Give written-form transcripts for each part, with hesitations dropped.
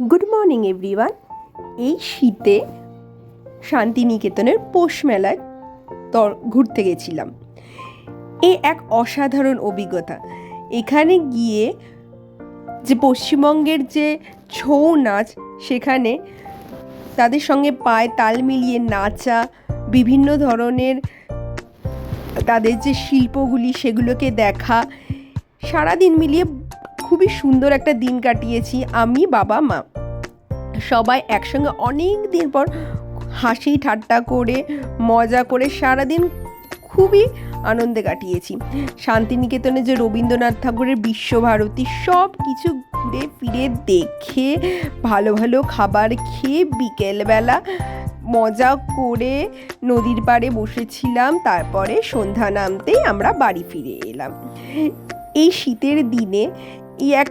Good morning everyone. এই শীতে শান্তিনিকেতনের পৌষ মেলায় ঘুরতে গেছিলাম। এ এক অসাধারণ অভিজ্ঞতা। এখানে গিয়ে যে পশ্চিমবঙ্গের যে ছৌ নাচ, সেখানে তাদের সঙ্গে পায়ে তাল মিলিয়ে নাচা, বিভিন্ন ধরনের তাদের যে শিল্পগুলি সেগুলোকে দেখা, সারাদিন মিলিয়ে খুবই সুন্দর একটা দিন কাটিয়েছি আমি, বাবা, মা সবাই একসঙ্গে। অনেক দিন পর হাসি ঠাট্টা করে মজা করে সারাদিন খুবই আনন্দে কাটিয়েছি। শান্তিনিকেতনে যে রবীন্দ্রনাথ ঠাকুরের বিশ্বভারতী, সব কিছু ঘুরে ফিরে দেখে, ভালো ভালো খাবার খেয়ে বিকেলবেলা মজা করে নদীর পাড়ে বসেছিলাম। তারপরে সন্ধ্যা নামতেই আমরা বাড়ি ফিরে এলাম। এই শীতের দিনে এই এক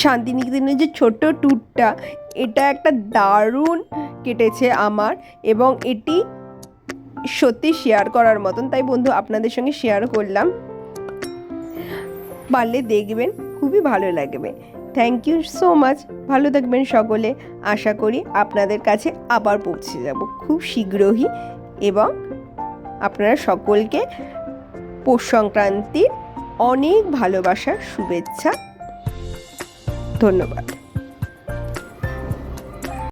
শান্তিনিকেতনের যে ছোট্ট ট্যুরটা, এটা একটা দারুণ কেটেছে আমার, এবং এটি সত্যি শেয়ার করার মতন। তাই বন্ধু, আপনাদের সঙ্গে শেয়ার করলাম। পারলে দেখবেন, খুবই ভালো লাগবে। Thank you so much. ভালো থাকবেন সকলে। আশা করি আপনাদের কাছে আবার পৌঁছে যাব খুব শীঘ্রই, এবং আপনারা সকলকে পৌষ সংক্রান্তির অনেক ভালোবাসার শুভেচ্ছা। ধন্যবাদ।